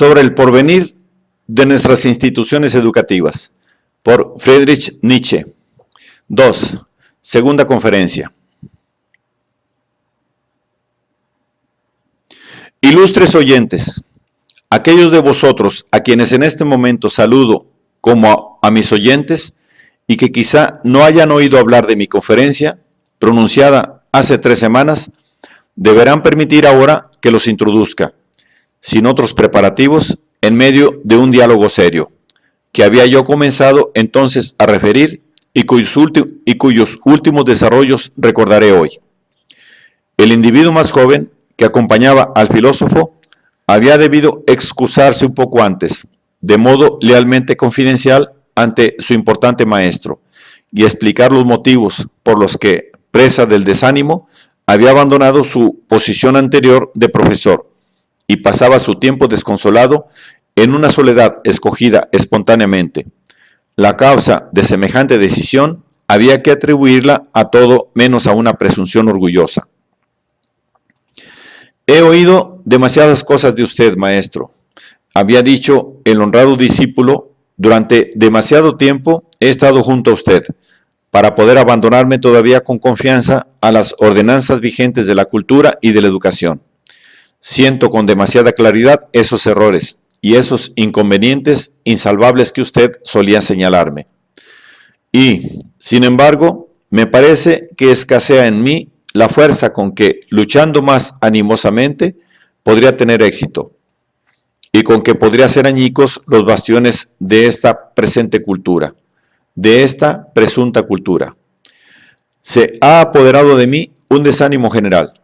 sobre el porvenir de nuestras instituciones educativas, por Friedrich Nietzsche. 2. Segunda conferencia. Ilustres oyentes, aquellos de vosotros a quienes en este momento saludo como a mis oyentes y que quizá no hayan oído hablar de mi conferencia, pronunciada hace 3 semanas, deberán permitir ahora que los introduzca, sin otros preparativos, en medio de un diálogo serio, que había yo comenzado entonces a referir y cuyos últimos desarrollos recordaré hoy. El individuo más joven que acompañaba al filósofo había debido excusarse un poco antes, de modo lealmente confidencial ante su importante maestro, y explicar los motivos por los que, presa del desánimo, había abandonado su posición anterior de profesor y pasaba su tiempo desconsolado en una soledad escogida espontáneamente. La causa de semejante decisión había que atribuirla a todo menos a una presunción orgullosa. He oído demasiadas cosas de usted, maestro, había dicho el honrado discípulo. Durante demasiado tiempo he estado junto a usted para poder abandonarme todavía con confianza a las ordenanzas vigentes de la cultura y de la educación. Siento con demasiada claridad esos errores y esos inconvenientes insalvables que usted solía señalarme. Y, sin embargo, me parece que escasea en mí la fuerza con que, luchando más animosamente, podría tener éxito, y con que podría hacer añicos los bastiones de esta presente cultura, de esta presunta cultura. Se ha apoderado de mí un desánimo general.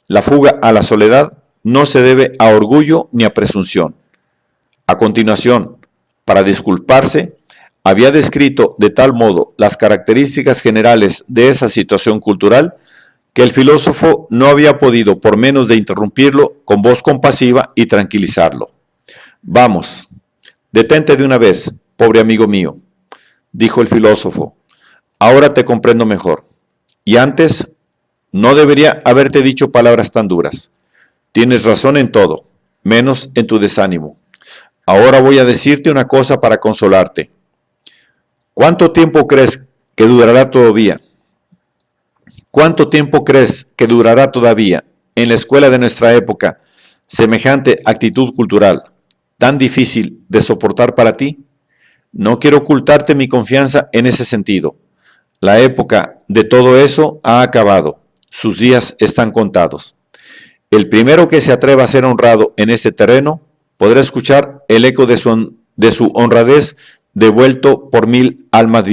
La fuga a la soledad no se debe a orgullo ni a presunción. A continuación, para disculparse, había descrito de tal modo las características generales de esa situación cultural que el filósofo no había podido por menos de interrumpirlo con voz compasiva y tranquilizarlo. Vamos, detente de una vez, pobre amigo mío, dijo el filósofo. Ahora te comprendo mejor. Y antes, no debería haberte dicho palabras tan duras. Tienes razón en todo, menos en tu desánimo. Ahora voy a decirte una cosa para consolarte. ¿Cuánto tiempo crees que durará todavía? ¿Cuánto tiempo crees que durará todavía en la escuela de nuestra época semejante actitud cultural, tan difícil de soportar para ti? No quiero ocultarte mi confianza en ese sentido. La época de todo eso ha acabado. Sus días están contados. El primero que se atreva a ser honrado en este terreno podrá escuchar el eco de su honradez devuelto por 1000 almas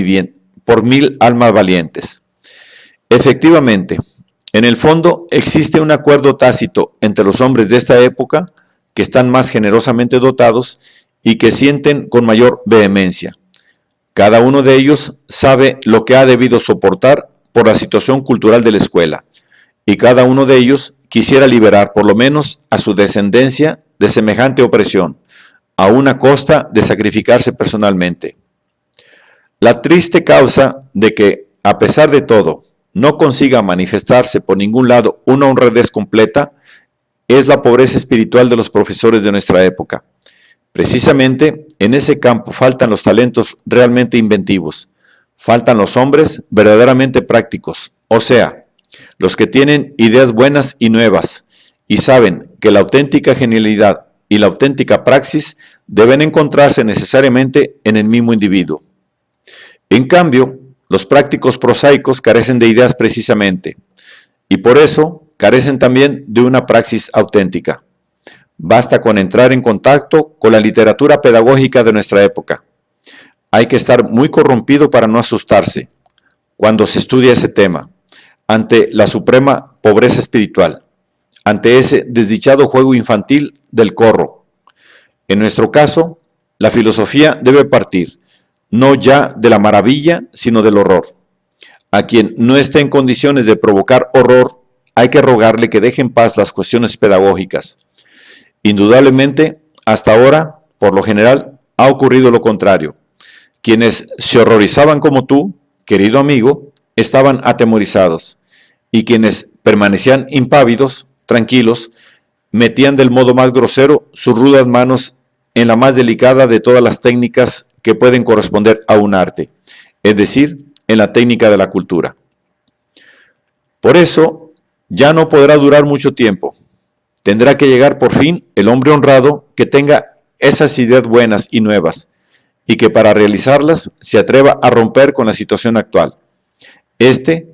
valientes. Efectivamente, en el fondo existe un acuerdo tácito entre los hombres de esta época que están más generosamente dotados y que sienten con mayor vehemencia. Cada uno de ellos sabe lo que ha debido soportar por la situación cultural de la escuela, y cada uno de ellos quisiera liberar por lo menos a su descendencia de semejante opresión, a una costa de sacrificarse personalmente. La triste causa de que, a pesar de todo, no consiga manifestarse por ningún lado una honradez completa es la pobreza espiritual de los profesores de nuestra época. Precisamente en ese campo faltan los talentos realmente inventivos, faltan los hombres verdaderamente prácticos, o sea, los que tienen ideas buenas y nuevas y saben que la auténtica genialidad y la auténtica praxis deben encontrarse necesariamente en el mismo individuo. En cambio, los prácticos prosaicos carecen de ideas precisamente, y por eso carecen también de una praxis auténtica. Basta con entrar en contacto con la literatura pedagógica de nuestra época. Hay que estar muy corrompido para no asustarse, cuando se estudia ese tema, ante la suprema pobreza espiritual, ante ese desdichado juego infantil del corro. En nuestro caso, la filosofía debe partir, no ya de la maravilla, sino del horror. A quien no esté en condiciones de provocar horror, hay que rogarle que deje en paz las cuestiones pedagógicas. Indudablemente, hasta ahora, por lo general, ha ocurrido lo contrario. Quienes se horrorizaban como tú, querido amigo, estaban atemorizados, y quienes permanecían impávidos, tranquilos, metían del modo más grosero sus rudas manos en la más delicada de todas las técnicas que pueden corresponder a un arte, es decir, en la técnica de la cultura. Por eso, ya no podrá durar mucho tiempo. Tendrá que llegar por fin el hombre honrado que tenga esas ideas buenas y nuevas, y que para realizarlas se atreva a romper con la situación actual.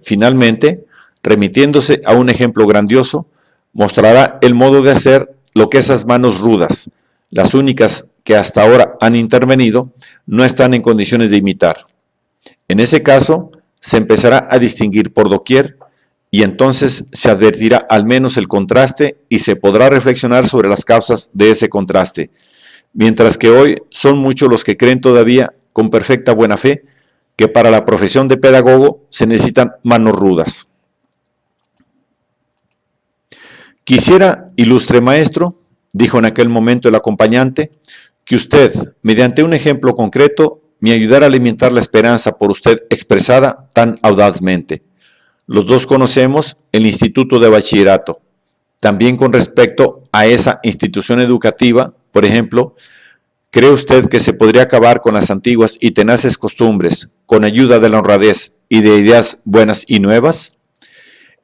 Finalmente, remitiéndose a un ejemplo grandioso, mostrará el modo de hacer lo que esas manos rudas, las únicas que hasta ahora han intervenido, no están en condiciones de imitar. En ese caso, se empezará a distinguir por doquier y entonces se advertirá al menos el contraste y se podrá reflexionar sobre las causas de ese contraste, mientras que hoy son muchos los que creen todavía, con perfecta buena fe, que para la profesión de pedagogo se necesitan manos rudas. Quisiera, ilustre maestro, dijo en aquel momento el acompañante, que usted, mediante un ejemplo concreto, me ayudara a alimentar la esperanza por usted expresada tan audazmente. Los dos conocemos el Instituto de Bachillerato. También con respecto a esa institución educativa, por ejemplo, ¿cree usted que se podría acabar con las antiguas y tenaces costumbres con ayuda de la honradez y de ideas buenas y nuevas?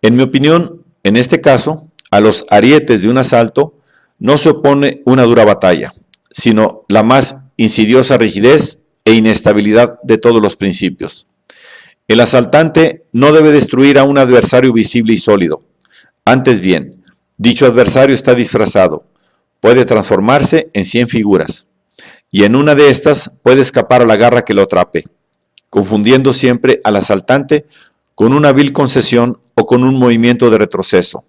En mi opinión, en este caso, a los arietes de un asalto no se opone una dura batalla, sino la más insidiosa rigidez e inestabilidad de todos los principios. El asaltante no debe destruir a un adversario visible y sólido. Antes bien, dicho adversario está disfrazado, puede transformarse en 100 figuras, y en una de estas puede escapar a la garra que lo atrape, confundiendo siempre al asaltante con una vil concesión o con un movimiento de retroceso.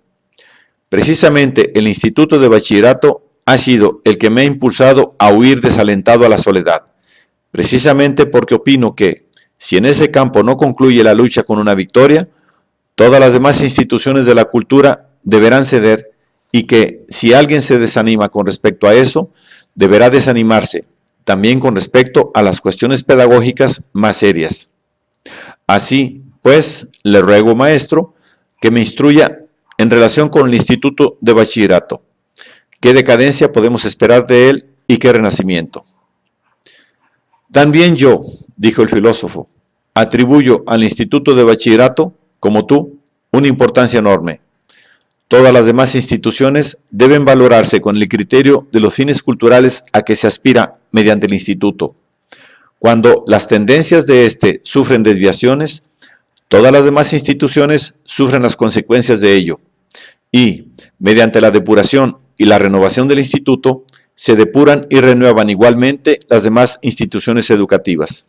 Precisamente el Instituto de Bachillerato ha sido el que me ha impulsado a huir desalentado a la soledad, precisamente porque opino que, si en ese campo no concluye la lucha con una victoria, todas las demás instituciones de la cultura deberán ceder y que, si alguien se desanima con respecto a eso, deberá desanimarse también con respecto a las cuestiones pedagógicas más serias. Así, pues, le ruego, maestro, que me instruya en relación con el Instituto de Bachillerato. ¿Qué decadencia podemos esperar de él y qué renacimiento? También yo, dijo el filósofo, atribuyo al Instituto de Bachillerato, como tú, una importancia enorme. Todas las demás instituciones deben valorarse con el criterio de los fines culturales a que se aspira mediante el instituto. Cuando las tendencias de éste sufren desviaciones, todas las demás instituciones sufren las consecuencias de ello. Y, mediante la depuración y la renovación del instituto, se depuran y renuevan igualmente las demás instituciones educativas.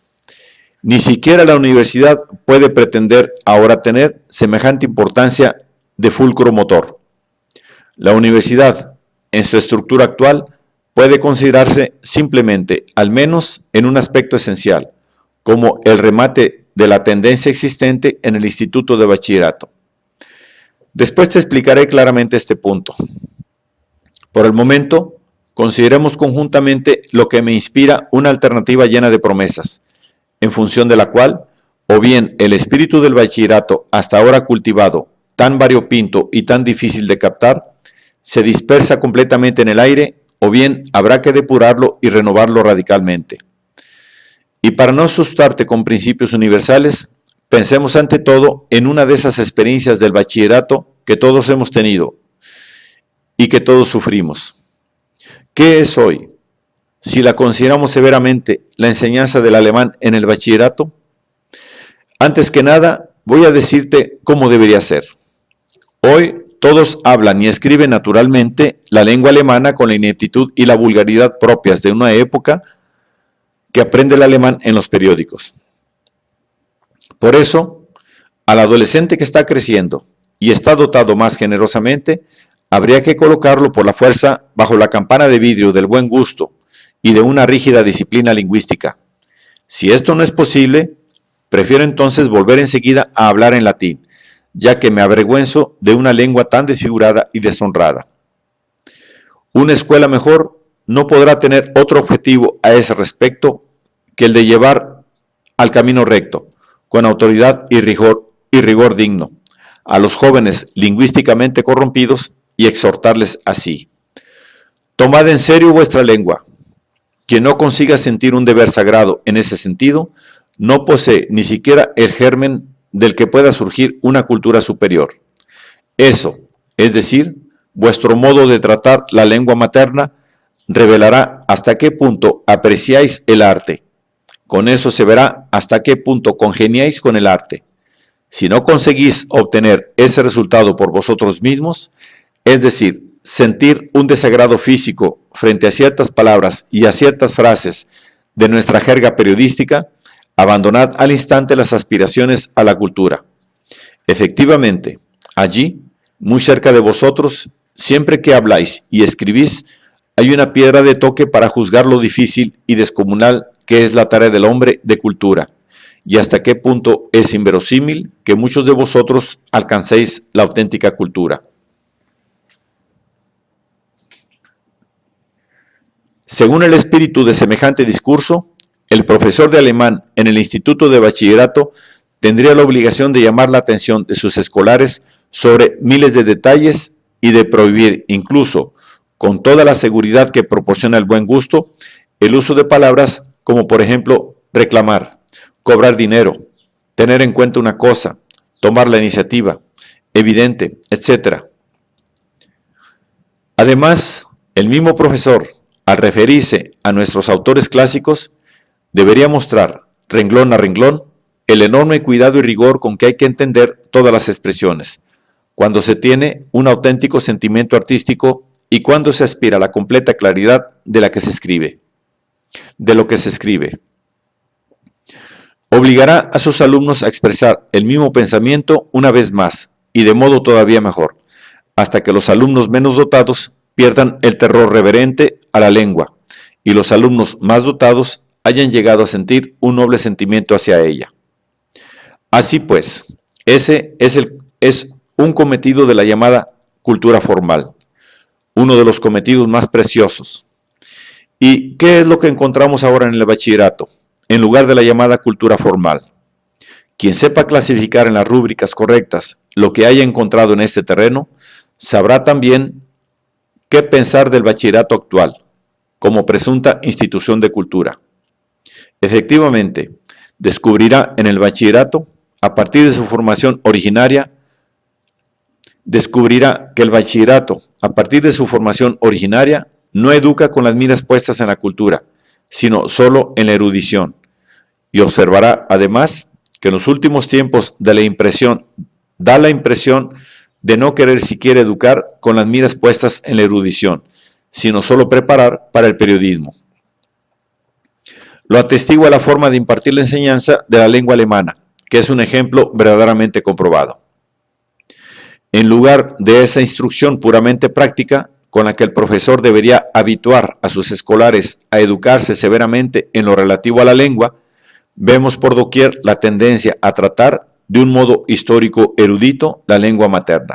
Ni siquiera la universidad puede pretender ahora tener semejante importancia de fulcro motor. La universidad, en su estructura actual, puede considerarse simplemente, al menos en un aspecto esencial, como el remate de la tendencia existente en el Instituto de Bachillerato. Después te explicaré claramente este punto. Por el momento, consideremos conjuntamente lo que me inspira una alternativa llena de promesas, en función de la cual, o bien el espíritu del bachillerato hasta ahora cultivado, tan variopinto y tan difícil de captar, se dispersa completamente en el aire, o bien habrá que depurarlo y renovarlo radicalmente. Y para no asustarte con principios universales, pensemos ante todo en una de esas experiencias del bachillerato que todos hemos tenido y que todos sufrimos. ¿Qué es hoy? Si la consideramos severamente la enseñanza del alemán en el bachillerato, antes que nada voy a decirte cómo debería ser. Hoy todos hablan y escriben naturalmente la lengua alemana con la ineptitud y la vulgaridad propias de una época que aprende el alemán en los periódicos. Por eso, al adolescente que está creciendo y está dotado más generosamente, habría que colocarlo por la fuerza bajo la campana de vidrio del buen gusto y de una rígida disciplina lingüística. Si esto no es posible, prefiero entonces volver enseguida a hablar en latín, ya que me avergüenzo de una lengua tan desfigurada y deshonrada. Una escuela mejor no podrá tener otro objetivo a ese respecto que el de llevar al camino recto, con autoridad y rigor digno, a los jóvenes lingüísticamente corrompidos y exhortarles así: tomad en serio vuestra lengua, Quien no consiga sentir un deber sagrado en ese sentido, no posee ni siquiera el germen del que pueda surgir una cultura superior. Eso, es decir, vuestro modo de tratar la lengua materna, revelará hasta qué punto apreciáis el arte. Con eso se verá hasta qué punto congeniáis con el arte. Si no conseguís obtener ese resultado por vosotros mismos, es decir, sentir un desagrado físico frente a ciertas palabras y a ciertas frases de nuestra jerga periodística, abandonad al instante las aspiraciones a la cultura. Efectivamente, allí, muy cerca de vosotros, siempre que habláis y escribís, hay una piedra de toque para juzgar lo difícil y descomunal que es la tarea del hombre de cultura, y hasta qué punto es inverosímil que muchos de vosotros alcancéis la auténtica cultura. Según el espíritu de semejante discurso, el profesor de alemán en el Instituto de Bachillerato tendría la obligación de llamar la atención de sus escolares sobre miles de detalles y de prohibir, incluso con toda la seguridad que proporciona el buen gusto, el uso de palabras como por ejemplo reclamar, cobrar dinero, tener en cuenta una cosa, tomar la iniciativa, evidente, etc. Además, el mismo profesor, al referirse a nuestros autores clásicos, debería mostrar, renglón a renglón, el enorme cuidado y rigor con que hay que entender todas las expresiones, cuando se tiene un auténtico sentimiento artístico y cuando se aspira a la completa claridad de lo que se escribe. Obligará a sus alumnos a expresar el mismo pensamiento una vez más y de modo todavía mejor, hasta que los alumnos menos dotados pierdan el terror reverente a la lengua y los alumnos más dotados hayan llegado a sentir un noble sentimiento hacia ella. Así pues, ese es un cometido de la llamada cultura formal, uno de los cometidos más preciosos. ¿Y qué es lo que encontramos ahora en el bachillerato, en lugar de la llamada cultura formal? Quien sepa clasificar en las rúbricas correctas lo que haya encontrado en este terreno, sabrá también qué pensar del bachillerato actual, como presunta institución de cultura. Efectivamente, descubrirá en el bachillerato, a partir de su formación originaria, no educa con las miras puestas en la cultura, sino solo en la erudición. Y observará, además, que en los últimos tiempos da la impresión de no querer siquiera educar con las miras puestas en la erudición, sino solo preparar para el periodismo. Lo atestigua la forma de impartir la enseñanza de la lengua alemana, que es un ejemplo verdaderamente comprobado. En lugar de esa instrucción puramente práctica, con la que el profesor debería habituar a sus escolares a educarse severamente en lo relativo a la lengua, vemos por doquier la tendencia a tratar de un modo histórico erudito la lengua materna.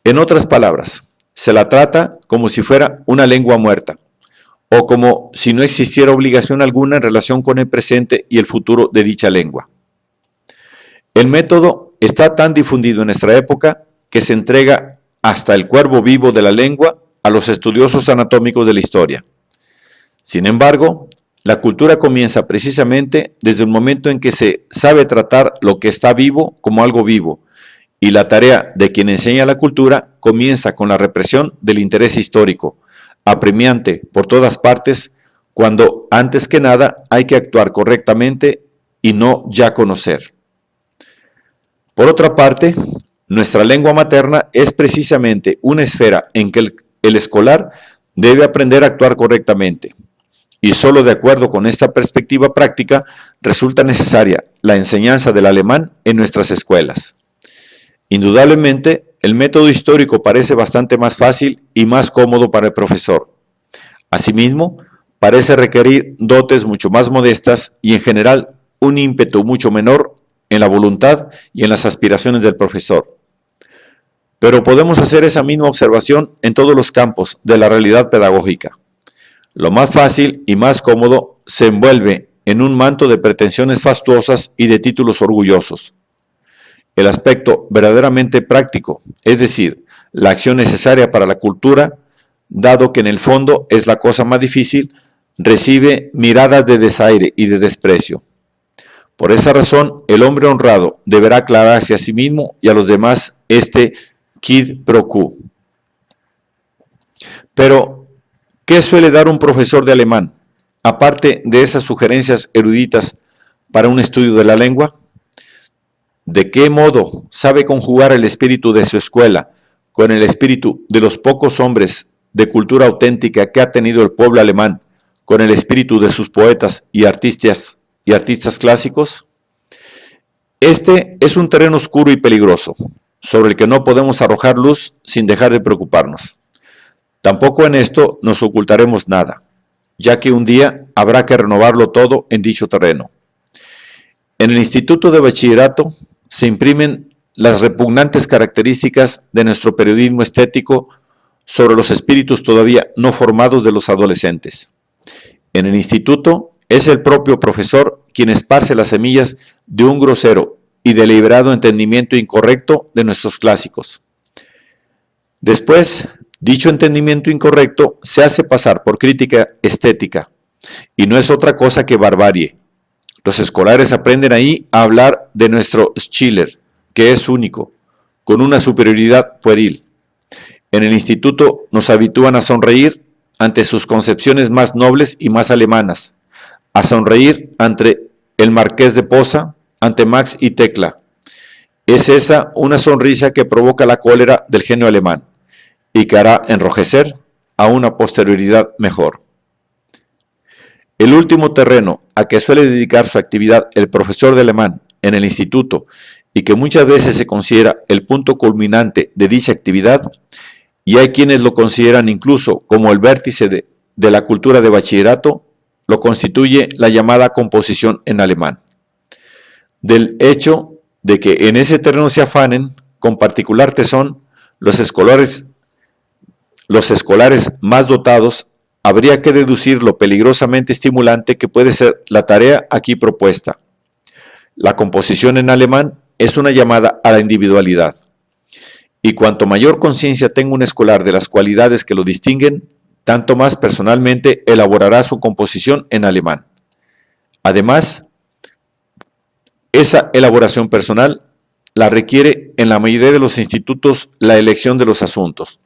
En otras palabras, se la trata como si fuera una lengua muerta, o como si no existiera obligación alguna en relación con el presente y el futuro de dicha lengua. El método está tan difundido en nuestra época que se entrega hasta el cuerpo vivo de la lengua a los estudiosos anatómicos de la historia. Sin embargo, la cultura comienza precisamente desde el momento en que se sabe tratar lo que está vivo como algo vivo, y la tarea de quien enseña la cultura comienza con la represión del interés histórico, apremiante por todas partes, cuando antes que nada hay que actuar correctamente y no ya conocer. Por otra parte, nuestra lengua materna es precisamente una esfera en que el escolar debe aprender a actuar correctamente. Y solo de acuerdo con esta perspectiva práctica resulta necesaria la enseñanza del alemán en nuestras escuelas. Indudablemente, el método histórico parece bastante más fácil y más cómodo para el profesor. Asimismo, parece requerir dotes mucho más modestas y en general un ímpetu mucho menor en la voluntad y en las aspiraciones del profesor. Pero podemos hacer esa misma observación en todos los campos de la realidad pedagógica. Lo más fácil y más cómodo se envuelve en un manto de pretensiones fastuosas y de títulos orgullosos. El aspecto verdaderamente práctico, es decir, la acción necesaria para la cultura, dado que en el fondo es la cosa más difícil, recibe miradas de desaire y de desprecio. Por esa razón, el hombre honrado deberá aclararse a sí mismo y a los demás este quid pro quo. Pero, ¿qué suele dar un profesor de alemán, aparte de esas sugerencias eruditas para un estudio de la lengua? ¿De qué modo sabe conjugar el espíritu de su escuela con el espíritu de los pocos hombres de cultura auténtica que ha tenido el pueblo alemán, con el espíritu de sus poetas y artistas clásicos? Este es un terreno oscuro y peligroso, sobre el que no podemos arrojar luz sin dejar de preocuparnos. Tampoco en esto nos ocultaremos nada, ya que un día habrá que renovarlo todo en dicho terreno. En el Instituto de Bachillerato se imprimen las repugnantes características de nuestro periodismo estético sobre los espíritus todavía no formados de los adolescentes. En el instituto es el propio profesor quien esparce las semillas de un grosero y deliberado entendimiento incorrecto de nuestros clásicos. Después, dicho entendimiento incorrecto se hace pasar por crítica estética, y no es otra cosa que barbarie. Los escolares aprenden ahí a hablar de nuestro Schiller, que es único, con una superioridad pueril. En el instituto nos habitúan a sonreír ante sus concepciones más nobles y más alemanas, a sonreír ante el Marqués de Posa, ante Max y Tecla. Es esa una sonrisa que provoca la cólera del genio alemán y que hará enrojecer a una posterioridad mejor. El último terreno a que suele dedicar su actividad el profesor de alemán en el instituto y que muchas veces se considera el punto culminante de dicha actividad, y hay quienes lo consideran incluso como el vértice de la cultura de bachillerato, lo constituye la llamada composición en alemán. Del hecho de que en ese terreno se afanen con particular tesón los escolares más dotados, habría que deducir lo peligrosamente estimulante que puede ser la tarea aquí propuesta. La composición en alemán es una llamada a la individualidad, y cuanto mayor conciencia tenga un escolar de las cualidades que lo distinguen, tanto más personalmente elaborará su composición en alemán. Además, esa elaboración personal la requiere en la mayoría de los institutos la elección de los asuntos.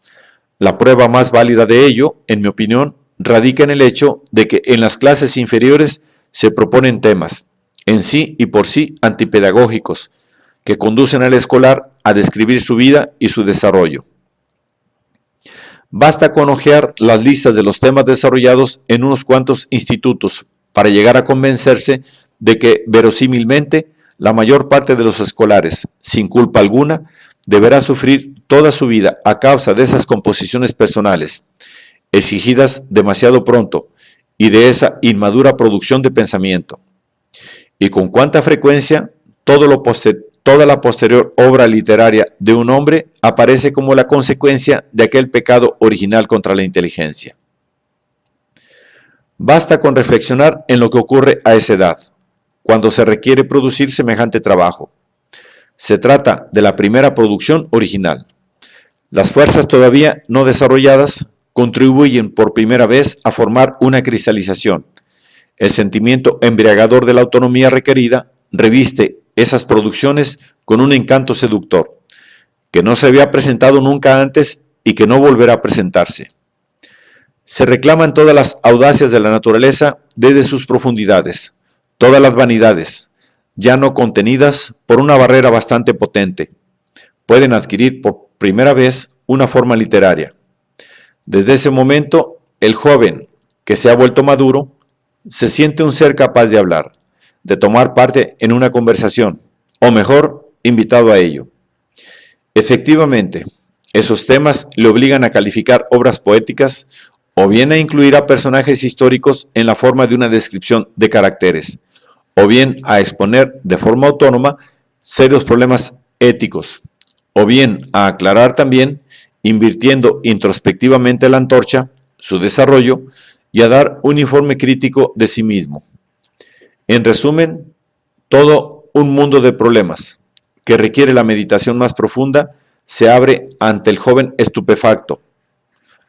La prueba más válida de ello, en mi opinión, radica en el hecho de que en las clases inferiores se proponen temas, en sí y por sí antipedagógicos, que conducen al escolar a describir su vida y su desarrollo. Basta con hojear las listas de los temas desarrollados en unos cuantos institutos para llegar a convencerse de que, verosímilmente, la mayor parte de los escolares, sin culpa alguna, deberá sufrir toda su vida a causa de esas composiciones personales, exigidas demasiado pronto, y de esa inmadura producción de pensamiento. Y con cuánta frecuencia toda la posterior obra literaria de un hombre aparece como la consecuencia de aquel pecado original contra la inteligencia. Basta con reflexionar en lo que ocurre a esa edad, cuando se requiere producir semejante trabajo. Se trata de la primera producción original. Las fuerzas todavía no desarrolladas contribuyen por primera vez a formar una cristalización. El sentimiento embriagador de la autonomía requerida reviste esas producciones con un encanto seductor, que no se había presentado nunca antes y que no volverá a presentarse. Se reclaman todas las audacias de la naturaleza desde sus profundidades, todas las vanidades, ya no contenidas por una barrera bastante potente, pueden adquirir por primera vez una forma literaria. Desde ese momento, el joven, que se ha vuelto maduro, se siente un ser capaz de hablar, de tomar parte en una conversación, o mejor, invitado a ello. Efectivamente, esos temas le obligan a calificar obras poéticas o bien a incluir a personajes históricos en la forma de una descripción de caracteres, o bien a exponer de forma autónoma serios problemas éticos, o bien a aclarar también, invirtiendo introspectivamente la antorcha, su desarrollo, y a dar un informe crítico de sí mismo. En resumen, todo un mundo de problemas que requiere la meditación más profunda se abre ante el joven estupefacto,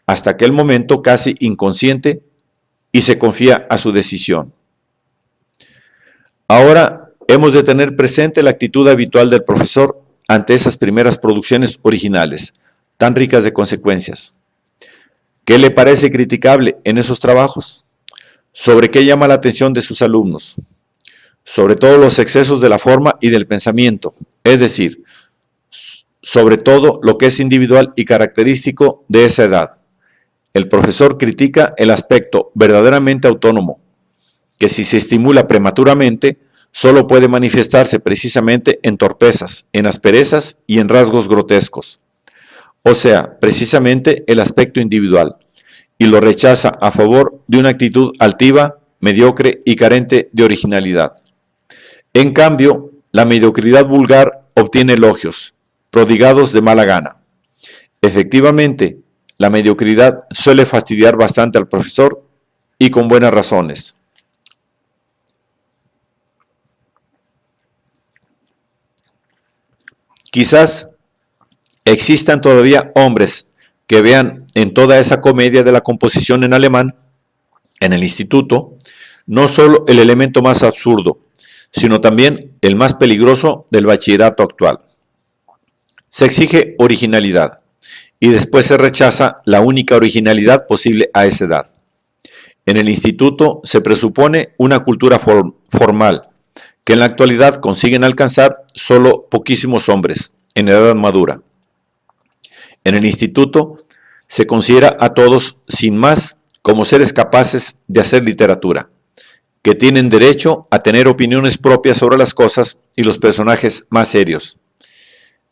hasta aquel momento casi inconsciente y se confía a su decisión. Ahora hemos de tener presente la actitud habitual del profesor ante esas primeras producciones originales, tan ricas de consecuencias. ¿Qué le parece criticable en esos trabajos? ¿Sobre qué llama la atención de sus alumnos? Sobre todo los excesos de la forma y del pensamiento, es decir, sobre todo lo que es individual y característico de esa edad. El profesor critica el aspecto verdaderamente autónomo, que si se estimula prematuramente, solo puede manifestarse precisamente en torpezas, en asperezas y en rasgos grotescos. O sea, precisamente el aspecto individual, y lo rechaza a favor de una actitud altiva, mediocre y carente de originalidad. En cambio, la mediocridad vulgar obtiene elogios, prodigados de mala gana. Efectivamente, la mediocridad suele fastidiar bastante al profesor y con buenas razones. Quizás existan todavía hombres que vean en toda esa comedia de la composición en alemán, en el instituto, no solo el elemento más absurdo, sino también el más peligroso del bachillerato actual. Se exige originalidad y después se rechaza la única originalidad posible a esa edad. En el instituto se presupone una cultura formal que en la actualidad consiguen alcanzar solo poquísimos hombres en edad madura. En el instituto se considera a todos sin más como seres capaces de hacer literatura, que tienen derecho a tener opiniones propias sobre las cosas y los personajes más serios,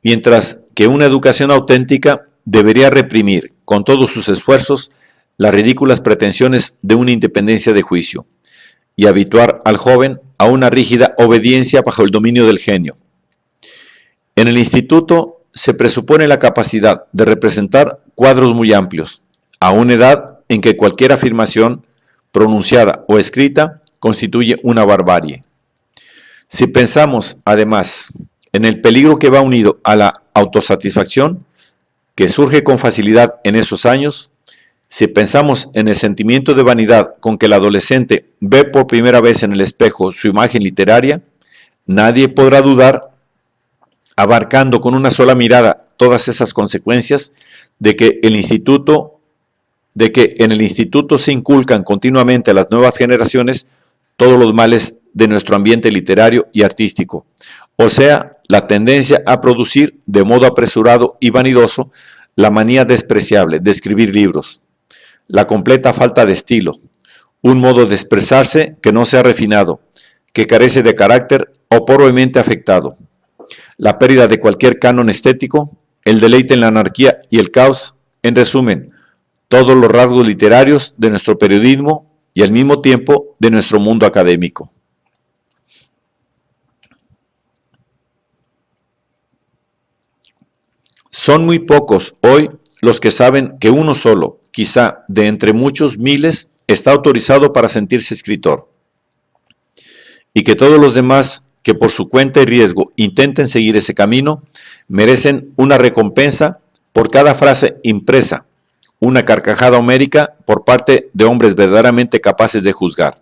mientras que una educación auténtica debería reprimir con todos sus esfuerzos las ridículas pretensiones de una independencia de juicio y habituar al joven a una rígida obediencia bajo el dominio del genio. En el instituto se presupone la capacidad de representar cuadros muy amplios, a una edad en que cualquier afirmación, pronunciada o escrita, constituye una barbarie. Si pensamos, además, en el peligro que va unido a la autosatisfacción, que surge con facilidad en esos años, si pensamos en el sentimiento de vanidad con que el adolescente ve por primera vez en el espejo su imagen literaria, nadie podrá dudar, abarcando con una sola mirada todas esas consecuencias, de que en el instituto se inculcan continuamente a las nuevas generaciones todos los males de nuestro ambiente literario y artístico, o sea, la tendencia a producir de modo apresurado y vanidoso la manía despreciable de escribir libros, la completa falta de estilo, un modo de expresarse que no sea refinado, que carece de carácter o pobremente afectado, la pérdida de cualquier canon estético, el deleite en la anarquía y el caos, en resumen, todos los rasgos literarios de nuestro periodismo y al mismo tiempo de nuestro mundo académico. Son muy pocos hoy los que saben que uno solo, quizá de entre muchos miles, está autorizado para sentirse escritor, y que todos los demás que por su cuenta y riesgo intenten seguir ese camino, merecen una recompensa por cada frase impresa, una carcajada homérica por parte de hombres verdaderamente capaces de juzgar.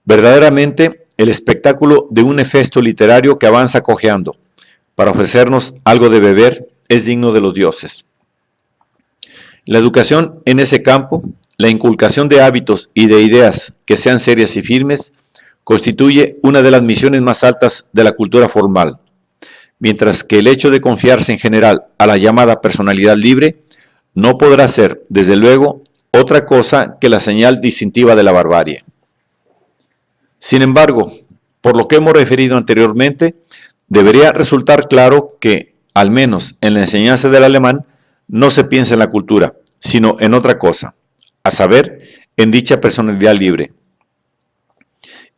Verdaderamente, el espectáculo de un hefesto literario que avanza cojeando para ofrecernos algo de beber es digno de los dioses. La educación en ese campo, la inculcación de hábitos y de ideas que sean serias y firmes, constituye una de las misiones más altas de la cultura formal, mientras que el hecho de confiarse en general a la llamada personalidad libre no podrá ser, desde luego, otra cosa que la señal distintiva de la barbarie. Sin embargo, por lo que hemos referido anteriormente, debería resultar claro que, al menos en la enseñanza del alemán, no se piensa en la cultura, sino en otra cosa, a saber, en dicha personalidad libre.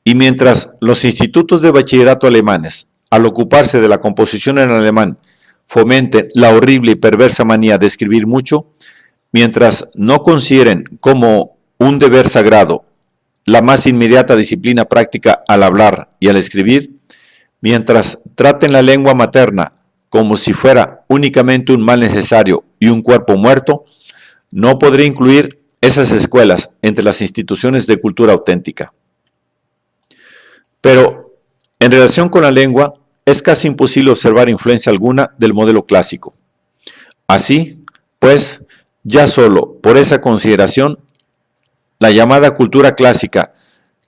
Y mientras los institutos de bachillerato alemanes, al ocuparse de la composición en alemán, fomenten la horrible y perversa manía de escribir mucho, mientras no consideren como un deber sagrado la más inmediata disciplina práctica al hablar y al escribir, mientras traten la lengua materna como si fuera únicamente un mal necesario y un cuerpo muerto, no podré incluir esas escuelas entre las instituciones de cultura auténtica. Pero, en relación con la lengua, es casi imposible observar influencia alguna del modelo clásico. Así, pues, ya solo por esa consideración, la llamada cultura clásica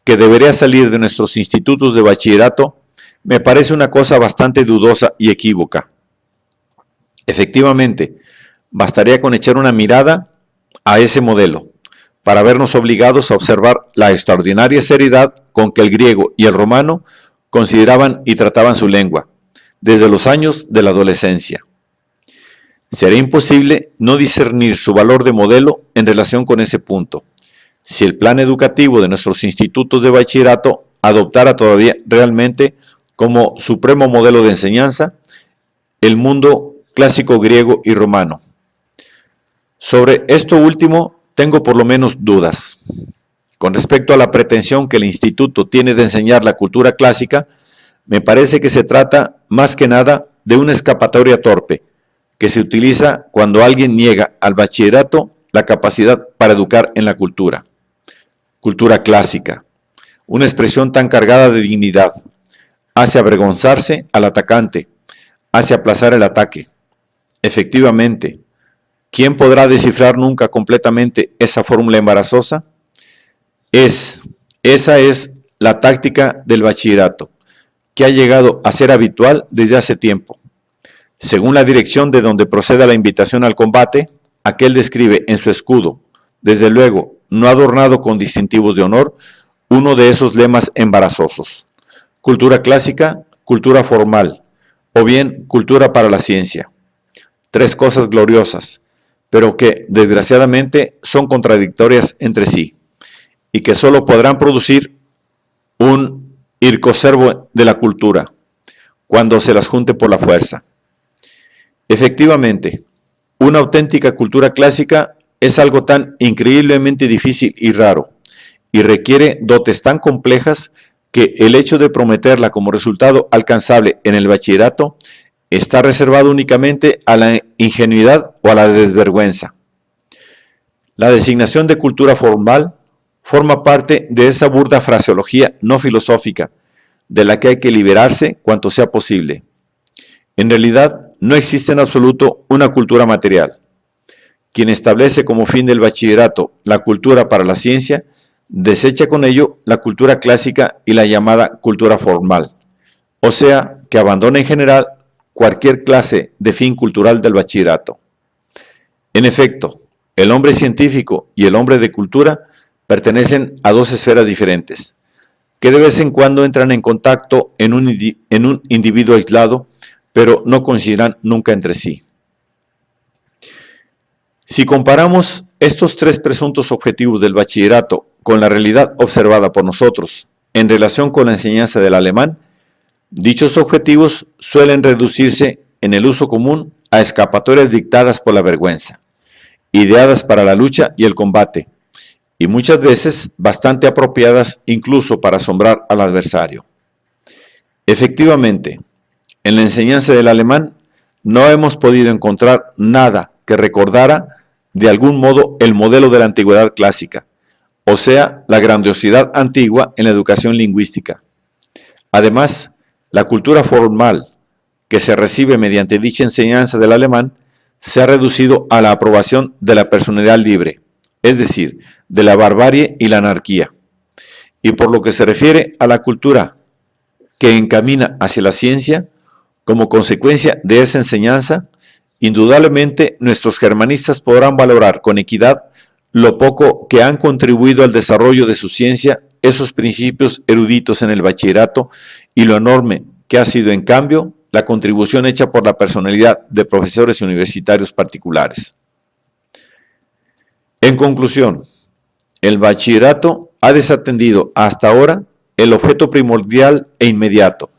que debería salir de nuestros institutos de bachillerato me parece una cosa bastante dudosa y equívoca. Efectivamente, bastaría con echar una mirada a ese modelo para vernos obligados a observar la extraordinaria seriedad con que el griego y el romano consideraban y trataban su lengua desde los años de la adolescencia. Será imposible no discernir su valor de modelo en relación con ese punto, si el plan educativo de nuestros institutos de bachillerato adoptara todavía realmente como supremo modelo de enseñanza el mundo clásico griego y romano. Sobre esto último tengo por lo menos dudas. Con respecto a la pretensión que el instituto tiene de enseñar la cultura clásica, me parece que se trata más que nada de una escapatoria torpe que se utiliza cuando alguien niega al bachillerato la capacidad para educar en la cultura. Cultura clásica, una expresión tan cargada de dignidad, hace avergonzarse al atacante, hace aplazar el ataque. Efectivamente, ¿quién podrá descifrar nunca completamente esa fórmula embarazosa? Esa es la táctica del bachillerato, que ha llegado a ser habitual desde hace tiempo. Según la dirección de donde proceda la invitación al combate, aquel describe en su escudo, desde luego no adornado con distintivos de honor, uno de esos lemas embarazosos: cultura clásica, cultura formal, o bien cultura para la ciencia. Tres cosas gloriosas, pero que desgraciadamente son contradictorias entre sí, y que solo podrán producir un ircocervo de la cultura, cuando se las junte por la fuerza. Efectivamente, una auténtica cultura clásica es algo tan increíblemente difícil y raro, y requiere dotes tan complejas que el hecho de prometerla como resultado alcanzable en el bachillerato está reservado únicamente a la ingenuidad o a la desvergüenza. La designación de cultura formal forma parte de esa burda fraseología no filosófica, de la que hay que liberarse cuanto sea posible. En realidad, no existe en absoluto una cultura material. Quien establece como fin del bachillerato la cultura para la ciencia, desecha con ello la cultura clásica y la llamada cultura formal, o sea, que abandona en general cualquier clase de fin cultural del bachillerato. En efecto, el hombre científico y el hombre de cultura pertenecen a dos esferas diferentes, que de vez en cuando entran en contacto en un individuo aislado, pero no coincidirán nunca entre sí. Si comparamos estos tres presuntos objetivos del bachillerato con la realidad observada por nosotros en relación con la enseñanza del alemán, dichos objetivos suelen reducirse en el uso común a escapatorias dictadas por la vergüenza, ideadas para la lucha y el combate, y muchas veces bastante apropiadas incluso para asombrar al adversario. Efectivamente, en la enseñanza del alemán no hemos podido encontrar nada que recordara de algún modo el modelo de la antigüedad clásica, o sea, la grandiosidad antigua en la educación lingüística. Además, la cultura formal que se recibe mediante dicha enseñanza del alemán se ha reducido a la aprobación de la personalidad libre, es decir, de la barbarie y la anarquía. Y por lo que se refiere a la cultura que encamina hacia la ciencia, como consecuencia de esa enseñanza, indudablemente nuestros germanistas podrán valorar con equidad lo poco que han contribuido al desarrollo de su ciencia esos principios eruditos en el bachillerato y lo enorme que ha sido en cambio la contribución hecha por la personalidad de profesores universitarios particulares. En conclusión, el bachillerato ha desatendido hasta ahora el objeto primordial e inmediato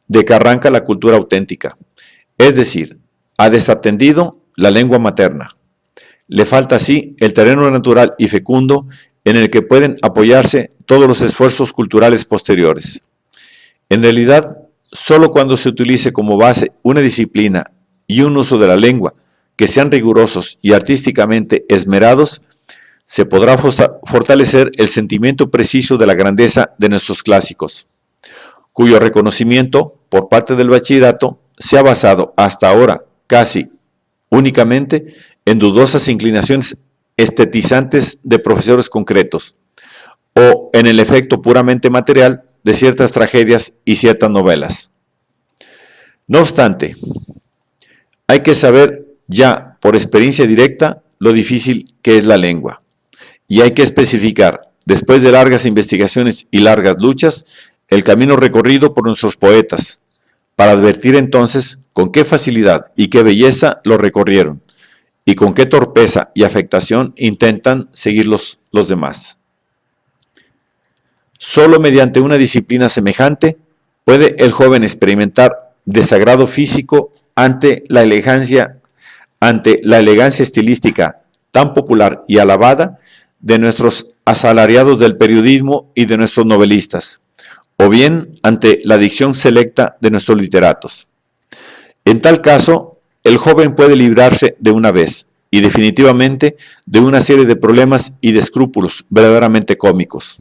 de que arranca la cultura auténtica, es decir, ha desatendido la lengua materna. Le falta así el terreno natural y fecundo en el que pueden apoyarse todos los esfuerzos culturales posteriores. En realidad, solo cuando se utilice como base una disciplina y un uso de la lengua que sean rigurosos y artísticamente esmerados, se podrá fortalecer el sentimiento preciso de la grandeza de nuestros clásicos, cuyo reconocimiento por parte del bachillerato se ha basado hasta ahora casi únicamente en dudosas inclinaciones estetizantes de profesores concretos o en el efecto puramente material de ciertas tragedias y ciertas novelas. No obstante, hay que saber ya por experiencia directa lo difícil que es la lengua, y hay que especificar, después de largas investigaciones y largas luchas, el camino recorrido por nuestros poetas, para advertir entonces con qué facilidad y qué belleza lo recorrieron, y con qué torpeza y afectación intentan seguirlos los demás. Solo mediante una disciplina semejante puede el joven experimentar desagrado físico ante la elegancia estilística tan popular y alabada de nuestros asalariados del periodismo y de nuestros novelistas, o bien ante la dicción selecta de nuestros literatos. En tal caso, el joven puede librarse de una vez y definitivamente de una serie de problemas y de escrúpulos verdaderamente cómicos.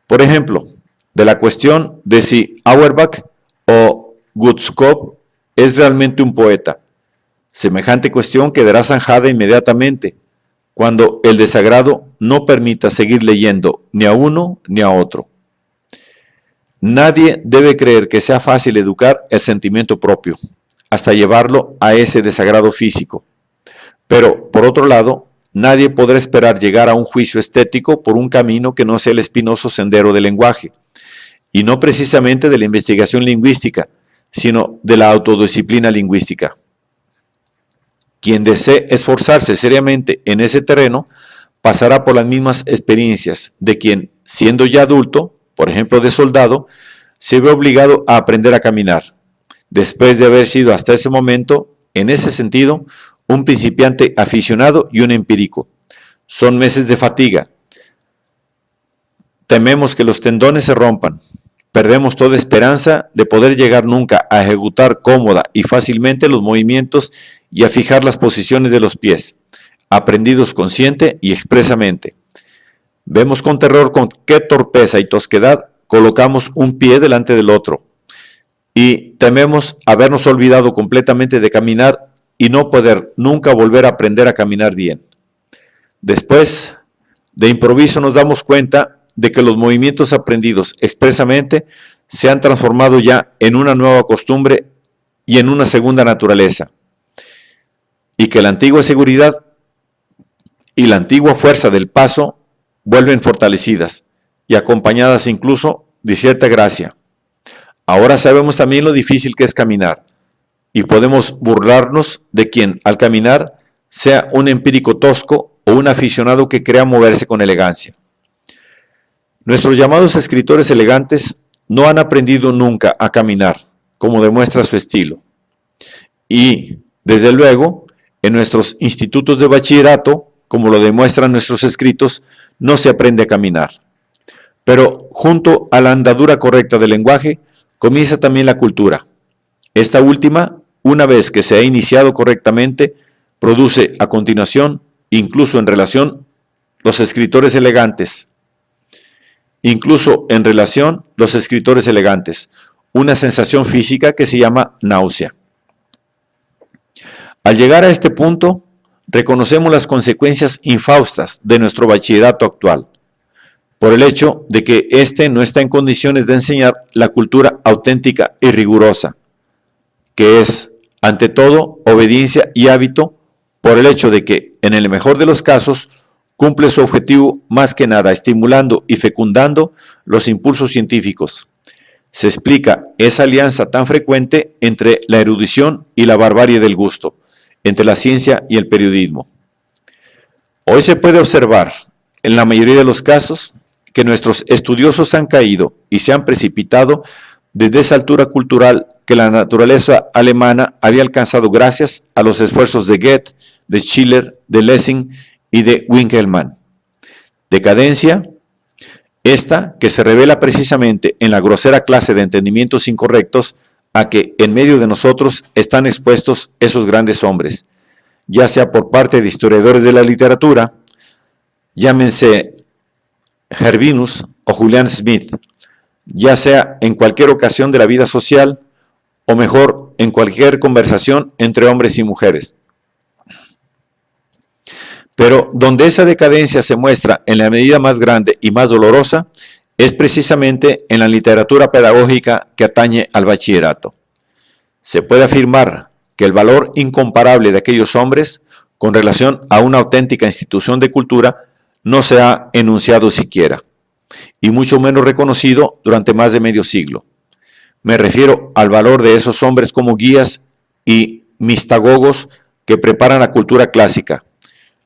Por ejemplo, de la cuestión de si Auerbach o Gutzkow es realmente un poeta. Semejante cuestión quedará zanjada inmediatamente, cuando el desagrado no permita seguir leyendo ni a uno ni a otro. Nadie debe creer que sea fácil educar el sentimiento propio, hasta llevarlo a ese desagrado físico. Pero, por otro lado, nadie podrá esperar llegar a un juicio estético por un camino que no sea el espinoso sendero del lenguaje, y no precisamente de la investigación lingüística, sino de la autodisciplina lingüística. Quien desee esforzarse seriamente en ese terreno pasará por las mismas experiencias de quien, siendo ya adulto, por ejemplo de soldado, se ve obligado a aprender a caminar, después de haber sido hasta ese momento, en ese sentido, un principiante aficionado y un empírico. Son meses de fatiga. Tememos que los tendones se rompan. Perdemos toda esperanza de poder llegar nunca a ejecutar cómoda y fácilmente los movimientos y a fijar las posiciones de los pies, aprendidos consciente y expresamente. Vemos con terror con qué torpeza y tosquedad colocamos un pie delante del otro, y tememos habernos olvidado completamente de caminar y no poder nunca volver a aprender a caminar bien. Después, de improviso nos damos cuenta de que los movimientos aprendidos expresamente se han transformado ya en una nueva costumbre y en una segunda naturaleza, y que la antigua seguridad y la antigua fuerza del paso vuelven fortalecidas y acompañadas incluso de cierta gracia. Ahora sabemos también lo difícil que es caminar, y podemos burlarnos de quien al caminar sea un empírico tosco o un aficionado que crea moverse con elegancia. Nuestros llamados escritores elegantes no han aprendido nunca a caminar, como demuestra su estilo. Y, desde luego, en nuestros institutos de bachillerato, como lo demuestran nuestros escritos, no se aprende a caminar. Pero junto a la andadura correcta del lenguaje, comienza también la cultura. Esta última, una vez que se ha iniciado correctamente, produce a continuación, incluso en relación, los escritores elegantes, una sensación física que se llama náusea. Al llegar a este punto, reconocemos las consecuencias infaustas de nuestro bachillerato actual, por el hecho de que éste no está en condiciones de enseñar la cultura auténtica y rigurosa, que es, ante todo, obediencia y hábito, por el hecho de que, en el mejor de los casos, cumple su objetivo más que nada estimulando y fecundando los impulsos científicos. Se explica esa alianza tan frecuente entre la erudición y la barbarie del gusto, entre la ciencia y el periodismo. Hoy se puede observar, en la mayoría de los casos, que nuestros estudiosos han caído y se han precipitado desde esa altura cultural que la naturaleza alemana había alcanzado gracias a los esfuerzos de Goethe, de Schiller, de Lessing y de Winckelmann. Decadencia, esta que se revela precisamente en la grosera clase de entendimientos incorrectos a que en medio de nosotros están expuestos esos grandes hombres, ya sea por parte de historiadores de la literatura, llámense Gervinus o Julian Smith, ya sea en cualquier ocasión de la vida social o mejor en cualquier conversación entre hombres y mujeres. Pero donde esa decadencia se muestra en la medida más grande y más dolorosa es precisamente en la literatura pedagógica que atañe al bachillerato. Se puede afirmar que el valor incomparable de aquellos hombres con relación a una auténtica institución de cultura no se ha enunciado siquiera, y mucho menos reconocido durante más de medio siglo. Me refiero al valor de esos hombres como guías y mistagogos que preparan la cultura clásica,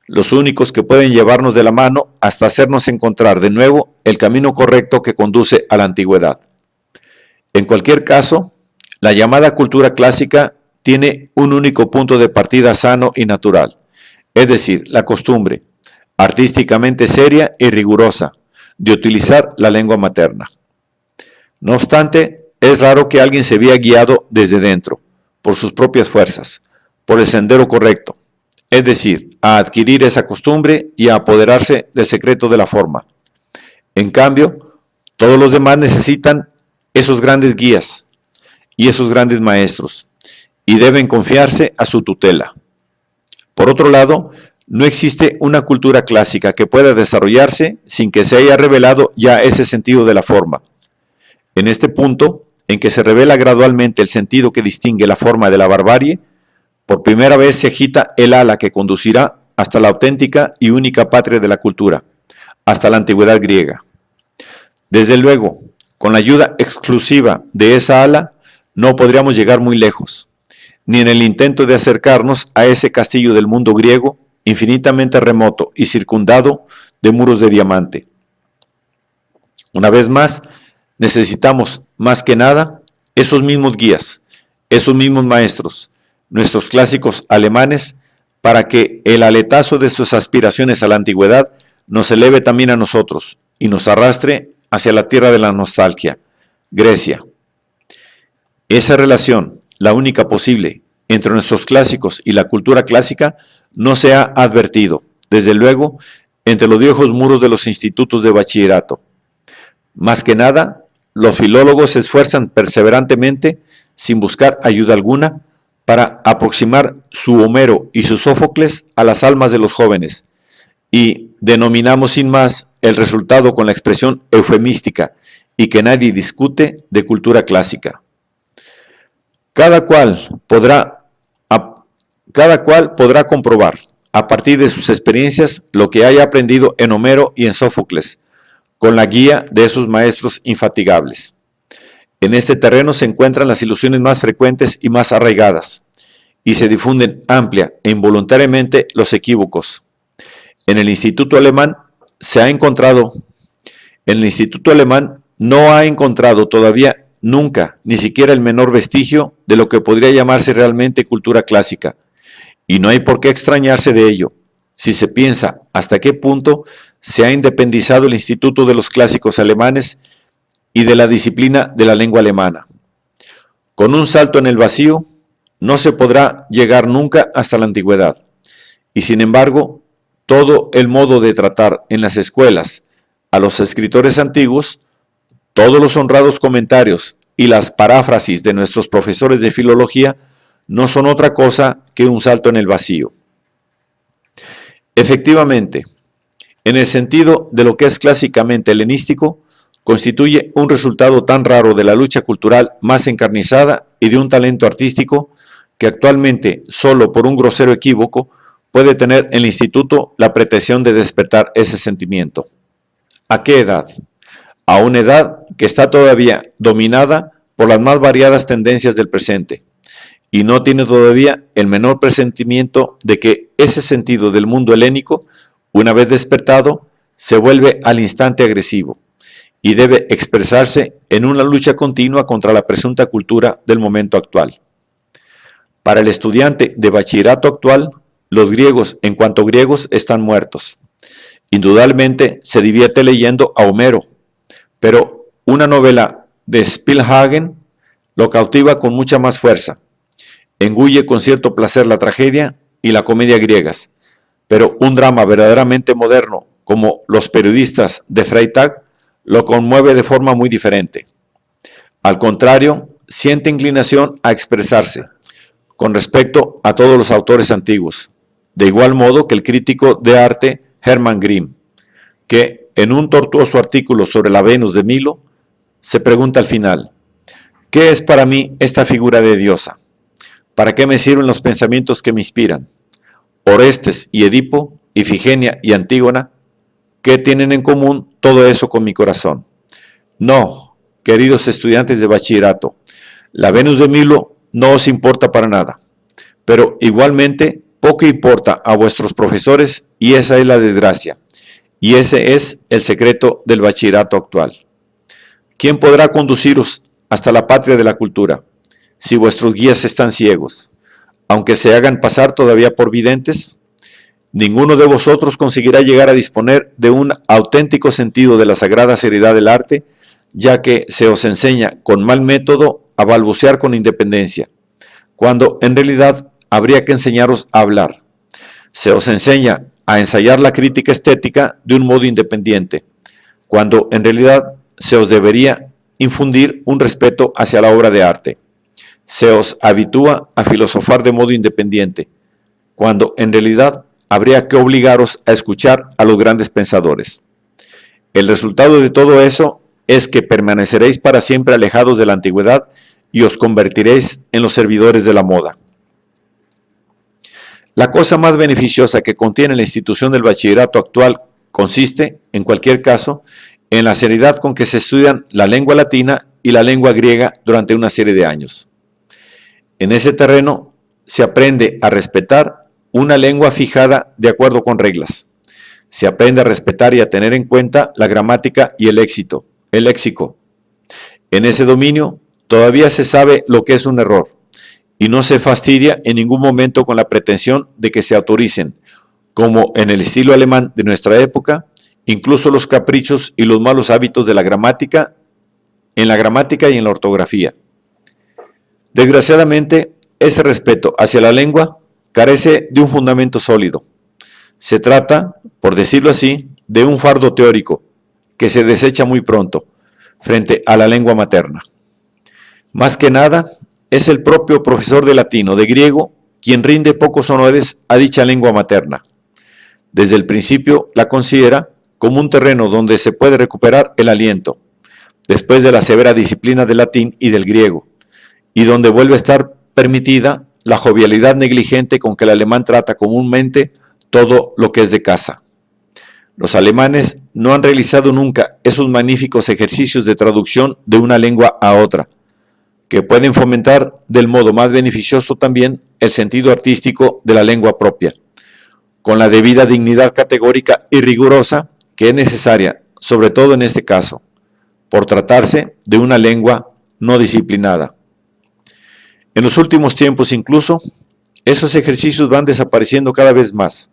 los únicos que pueden llevarnos de la mano hasta hacernos encontrar de nuevo el camino correcto que conduce a la antigüedad. En cualquier caso, la llamada cultura clásica tiene un único punto de partida sano y natural, es decir, la costumbre, artísticamente seria y rigurosa, de utilizar la lengua materna. No obstante, es raro que alguien se vea guiado desde dentro, por sus propias fuerzas, por el sendero correcto, es decir, a adquirir esa costumbre y a apoderarse del secreto de la forma. En cambio, todos los demás necesitan esos grandes guías y esos grandes maestros, y deben confiarse a su tutela. Por otro lado, no existe una cultura clásica que pueda desarrollarse sin que se haya revelado ya ese sentido de la forma. En este punto, en que se revela gradualmente el sentido que distingue la forma de la barbarie, por primera vez se agita el ala que conducirá hasta la auténtica y única patria de la cultura, hasta la antigüedad griega. Desde luego, con la ayuda exclusiva de esa ala, no podríamos llegar muy lejos, ni en el intento de acercarnos a ese castillo del mundo griego, infinitamente remoto y circundado de muros de diamante. Una vez más, necesitamos, más que nada, esos mismos guías, esos mismos maestros, nuestros clásicos alemanes, para que el aletazo de sus aspiraciones a la antigüedad nos eleve también a nosotros y nos arrastre hacia la tierra de la nostalgia, Grecia. Esa relación, la única posible, entre nuestros clásicos y la cultura clásica, no se ha advertido, desde luego, entre los viejos muros de los institutos de bachillerato. Más que nada, los filólogos se esfuerzan perseverantemente, sin buscar ayuda alguna, para aproximar su Homero y su Sófocles a las almas de los jóvenes, y denominamos sin más el resultado con la expresión eufemística y que nadie discute de cultura clásica. Cada cual podrá comprobar, a partir de sus experiencias, lo que haya aprendido en Homero y en Sófocles, con la guía de esos maestros infatigables. En este terreno se encuentran las ilusiones más frecuentes y más arraigadas, y se difunden amplia e involuntariamente los equívocos. En el Instituto Alemán no ha encontrado todavía nunca, ni siquiera el menor vestigio de lo que podría llamarse realmente cultura clásica, y no hay por qué extrañarse de ello, si se piensa hasta qué punto se ha independizado el Instituto de los Clásicos Alemanes y de la disciplina de la lengua alemana. Con un salto en el vacío, no se podrá llegar nunca hasta la antigüedad, y sin embargo, todo el modo de tratar en las escuelas a los escritores antiguos, todos los honrados comentarios y las paráfrasis de nuestros profesores de filología no son otra cosa que un salto en el vacío. Efectivamente, en el sentido de lo que es clásicamente helenístico, constituye un resultado tan raro de la lucha cultural más encarnizada y de un talento artístico que actualmente, solo por un grosero equívoco, puede tener el instituto la pretensión de despertar ese sentimiento. ¿A qué edad? A una edad que está todavía dominada por las más variadas tendencias del presente, y no tiene todavía el menor presentimiento de que ese sentido del mundo helénico, una vez despertado, se vuelve al instante agresivo, y debe expresarse en una lucha continua contra la presunta cultura del momento actual. Para el estudiante de bachillerato actual, los griegos, en cuanto griegos, están muertos. Indudablemente se divierte leyendo a Homero, pero una novela de Spielhagen lo cautiva con mucha más fuerza. Engulle con cierto placer la tragedia y la comedia griegas, pero un drama verdaderamente moderno, como los periodistas de Freytag, lo conmueve de forma muy diferente. Al contrario, siente inclinación a expresarse con respecto a todos los autores antiguos, de igual modo que el crítico de arte Hermann Grimm, que en un tortuoso artículo sobre la Venus de Milo, se pregunta al final, ¿qué es para mí esta figura de diosa? ¿Para qué me sirven los pensamientos que me inspiran? Orestes y Edipo, Ifigenia y Antígona, ¿qué tienen en común todo eso con mi corazón? No, queridos estudiantes de bachillerato, la Venus de Milo no os importa para nada, pero igualmente poco importa a vuestros profesores y esa es la desgracia, y ese es el secreto del bachillerato actual. ¿Quién podrá conduciros hasta la patria de la cultura si vuestros guías están ciegos, aunque se hagan pasar todavía por videntes? Ninguno de vosotros conseguirá llegar a disponer de un auténtico sentido de la sagrada seriedad del arte, ya que se os enseña con mal método a balbucear con independencia, cuando en realidad habría que enseñaros a hablar. Se os enseña a ensayar la crítica estética de un modo independiente, cuando en realidad se os debería infundir un respeto hacia la obra de arte. Se os habitúa a filosofar de modo independiente, cuando en realidad habría que obligaros a escuchar a los grandes pensadores. El resultado de todo eso es que permaneceréis para siempre alejados de la antigüedad y os convertiréis en los servidores de la moda. La cosa más beneficiosa que contiene la institución del bachillerato actual consiste, en cualquier caso, en la seriedad con que se estudian la lengua latina y la lengua griega durante una serie de años. En ese terreno se aprende a respetar una lengua fijada de acuerdo con reglas. Se aprende a respetar y a tener en cuenta la gramática y el léxico. En ese dominio todavía se sabe lo que es un error y no se fastidia en ningún momento con la pretensión de que se autoricen, como en el estilo alemán de nuestra época, incluso los caprichos y los malos hábitos de la gramática, en la gramática y en la ortografía. Desgraciadamente, ese respeto hacia la lengua carece de un fundamento sólido. Se trata, por decirlo así, de un fardo teórico que se desecha muy pronto frente a la lengua materna. Más que nada, es el propio profesor de latín o de griego quien rinde pocos honores a dicha lengua materna. Desde el principio la considera como un terreno donde se puede recuperar el aliento, después de la severa disciplina del latín y del griego, y donde vuelve a estar permitida la jovialidad negligente con que el alemán trata comúnmente todo lo que es de casa. Los alemanes no han realizado nunca esos magníficos ejercicios de traducción de una lengua a otra, que pueden fomentar del modo más beneficioso también el sentido artístico de la lengua propia, con la debida dignidad categórica y rigurosa que es necesaria, sobre todo en este caso, por tratarse de una lengua no disciplinada. En los últimos tiempos incluso, esos ejercicios van desapareciendo cada vez más.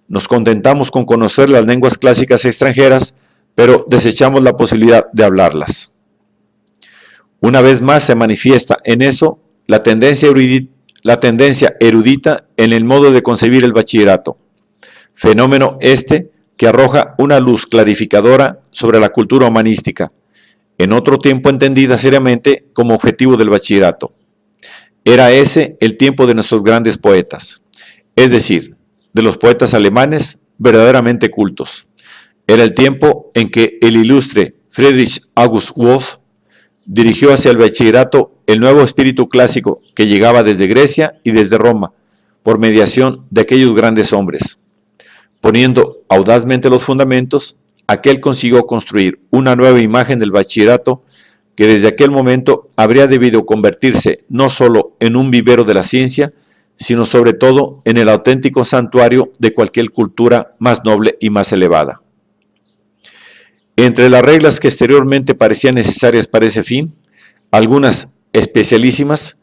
Nos contentamos con conocer las lenguas clásicas extranjeras, pero desechamos la posibilidad de hablarlas. Una vez más se manifiesta en eso la tendencia erudita en el modo de concebir el bachillerato, fenómeno que arroja una luz clarificadora sobre la cultura humanística, en otro tiempo entendida seriamente como objetivo del bachillerato. Era ese el tiempo de nuestros grandes poetas, es decir, de los poetas alemanes verdaderamente cultos. Era el tiempo en que el ilustre Friedrich August Wolff dirigió hacia el bachillerato el nuevo espíritu clásico que llegaba desde Grecia y desde Roma, por mediación de aquellos grandes hombres. Poniendo audazmente los fundamentos, aquel consiguió construir una nueva imagen del bachillerato que desde aquel momento habría debido convertirse no solo en un vivero de la ciencia, sino sobre todo en el auténtico santuario de cualquier cultura más noble y más elevada. Entre las reglas que exteriormente parecían necesarias para ese fin, algunas especialísimas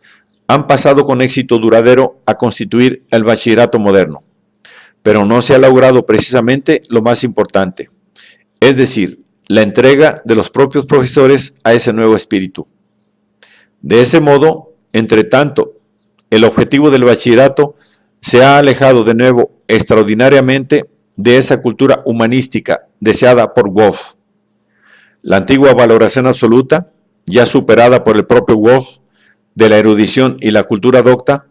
han pasado con éxito duradero a constituir el bachillerato moderno, pero no se ha logrado precisamente lo más importante, es decir, la entrega de los propios profesores a ese nuevo espíritu. De ese modo, entre tanto, el objetivo del bachillerato se ha alejado de nuevo extraordinariamente de esa cultura humanística deseada por Wolff. La antigua valoración absoluta, ya superada por el propio Wolff, de la erudición y la cultura docta,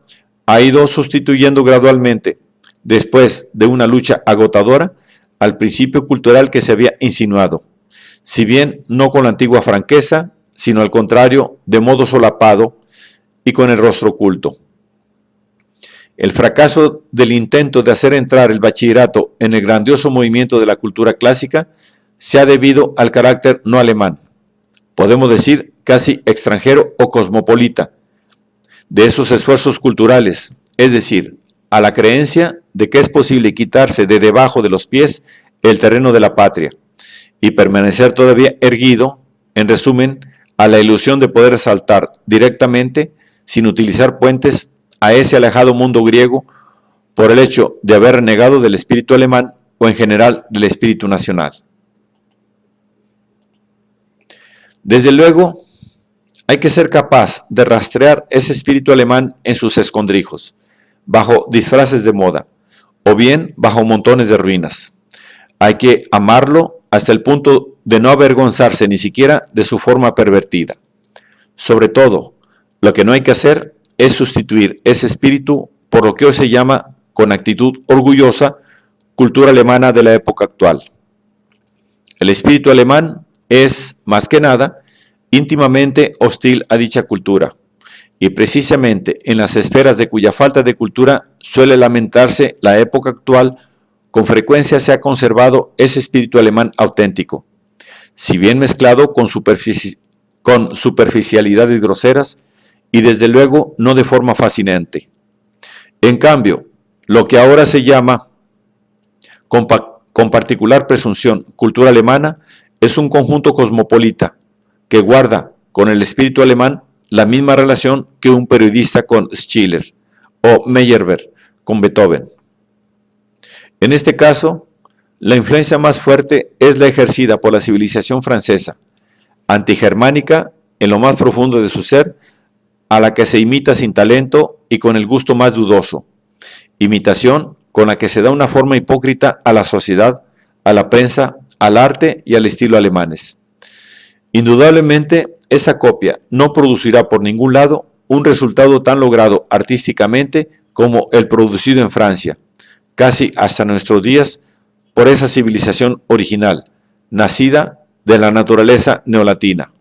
ha ido sustituyendo gradualmente, después de una lucha agotadora, al principio cultural que se había insinuado, si bien no con la antigua franqueza, sino al contrario, de modo solapado y con el rostro oculto. El fracaso del intento de hacer entrar el bachillerato en el grandioso movimiento de la cultura clásica se ha debido al carácter no alemán, podemos decir casi extranjero o cosmopolita, de esos esfuerzos culturales, es decir, a la creencia de que es posible quitarse de debajo de los pies el terreno de la patria y permanecer todavía erguido, en resumen, a la ilusión de poder saltar directamente, sin utilizar puentes, a ese alejado mundo griego por el hecho de haber renegado del espíritu alemán o en general del espíritu nacional. Desde luego, hay que ser capaz de rastrear ese espíritu alemán en sus escondrijos, bajo disfraces de moda, o bien bajo montones de ruinas. Hay que amarlo hasta el punto de no avergonzarse ni siquiera de su forma pervertida. Sobre todo, lo que no hay que hacer es sustituir ese espíritu por lo que hoy se llama, con actitud orgullosa, cultura alemana de la época actual. El espíritu alemán es, más que nada, íntimamente hostil a dicha cultura, y precisamente en las esferas de cuya falta de cultura suele lamentarse la época actual, con frecuencia se ha conservado ese espíritu alemán auténtico, si bien mezclado con superficialidades groseras y desde luego no de forma fascinante. En cambio, lo que ahora se llama, con particular presunción, cultura alemana, es un conjunto cosmopolita que guarda con el espíritu alemán la misma relación que un periodista con Schiller o Meyerbeer con Beethoven. En este caso, la influencia más fuerte es la ejercida por la civilización francesa, antigermánica en lo más profundo de su ser, a la que se imita sin talento y con el gusto más dudoso, imitación con la que se da una forma hipócrita a la sociedad, a la prensa, al arte y al estilo alemanes. Indudablemente, esa copia no producirá por ningún lado un resultado tan logrado artísticamente como el producido en Francia, casi hasta nuestros días, por esa civilización original, nacida de la naturaleza neolatina.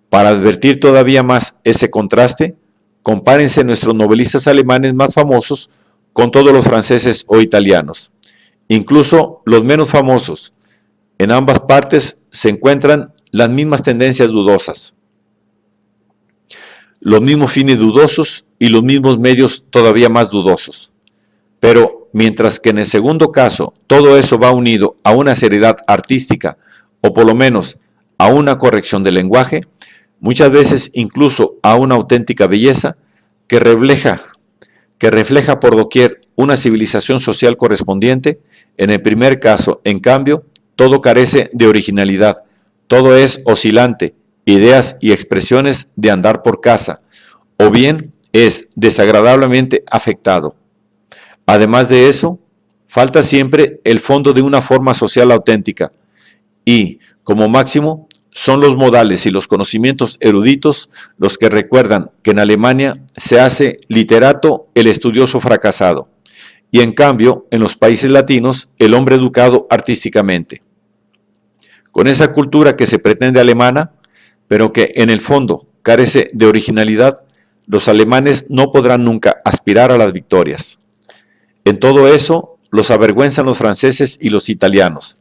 Para advertir todavía más ese contraste, compárense nuestros novelistas alemanes más famosos con todos los franceses o italianos, incluso los menos famosos. En ambas partes se encuentran las mismas tendencias dudosas, los mismos fines dudosos y los mismos medios todavía más dudosos. Pero mientras que en el segundo caso todo eso va unido a una seriedad artística o por lo menos a una corrección del lenguaje, muchas veces incluso a una auténtica belleza que refleja por doquier una civilización social correspondiente, en el primer caso, en cambio, todo carece de originalidad, todo es oscilante, ideas y expresiones de andar por casa, o bien es desagradablemente afectado. Además de eso, falta siempre el fondo de una forma social auténtica y, como máximo, son los modales y los conocimientos eruditos los que recuerdan que en Alemania se hace literato el estudioso fracasado y en cambio en los países latinos el hombre educado artísticamente. Con esa cultura que se pretende alemana, pero que en el fondo carece de originalidad, los alemanes no podrán nunca aspirar a las victorias. En todo eso los avergüenzan los franceses y los italianos,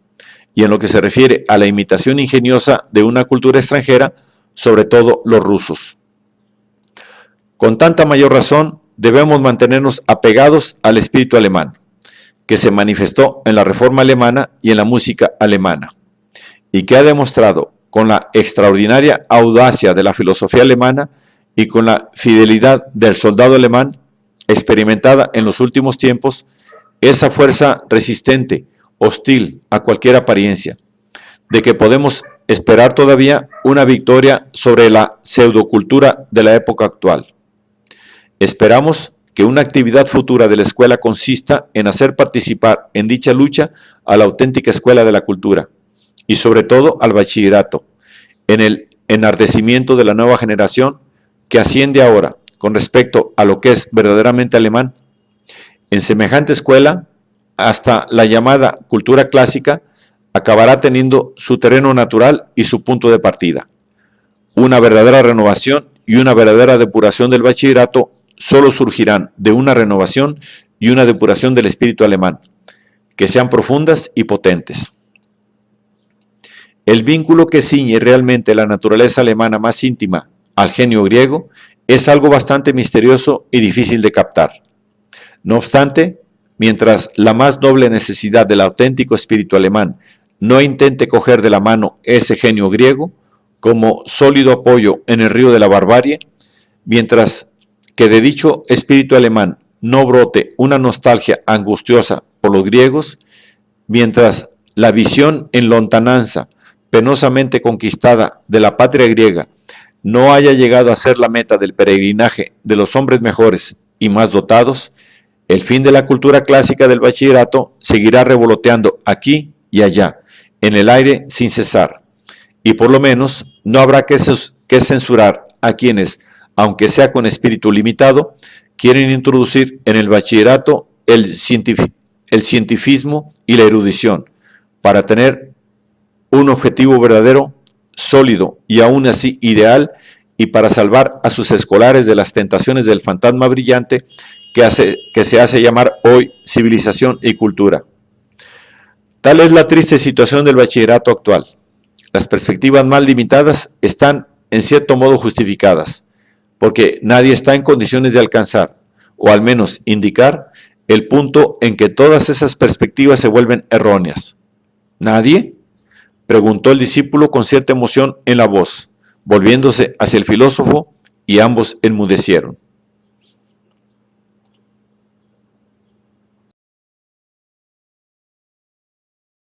y en lo que se refiere a la imitación ingeniosa de una cultura extranjera, sobre todo los rusos. Con tanta mayor razón, debemos mantenernos apegados al espíritu alemán, que se manifestó en la Reforma alemana y en la música alemana, y que ha demostrado con la extraordinaria audacia de la filosofía alemana y con la fidelidad del soldado alemán, experimentada en los últimos tiempos, esa fuerza resistente, hostil a cualquier apariencia, de que podemos esperar todavía una victoria sobre la pseudocultura de la época actual. Esperamos que una actividad futura de la escuela consista en hacer participar en dicha lucha a la auténtica escuela de la cultura y sobre todo al bachillerato, en el enardecimiento de la nueva generación que asciende ahora con respecto a lo que es verdaderamente alemán. En semejante escuela, hasta la llamada cultura clásica acabará teniendo su terreno natural y su punto de partida. Una verdadera renovación y una verdadera depuración del bachillerato solo surgirán de una renovación y una depuración del espíritu alemán, que sean profundas y potentes. El vínculo que ciñe realmente la naturaleza alemana más íntima al genio griego es algo bastante misterioso y difícil de captar. No obstante, mientras la más noble necesidad del auténtico espíritu alemán no intente coger de la mano ese genio griego como sólido apoyo en el río de la barbarie, mientras que de dicho espíritu alemán no brote una nostalgia angustiosa por los griegos, mientras la visión en lontananza penosamente conquistada de la patria griega no haya llegado a ser la meta del peregrinaje de los hombres mejores y más dotados, el fin de la cultura clásica del bachillerato seguirá revoloteando aquí y allá, en el aire sin cesar, y por lo menos no habrá que censurar a quienes, aunque sea con espíritu limitado, quieren introducir en el bachillerato el cientifismo y la erudición, para tener un objetivo verdadero, sólido y aún así ideal, y para salvar a sus escolares de las tentaciones del fantasma brillante que se hace llamar hoy civilización y cultura. Tal es la triste situación del bachillerato actual. Las perspectivas más limitadas están en cierto modo justificadas, porque nadie está en condiciones de alcanzar, o al menos indicar, el punto en que todas esas perspectivas se vuelven erróneas. ¿Nadie?, preguntó el discípulo con cierta emoción en la voz, volviéndose hacia el filósofo, y ambos enmudecieron.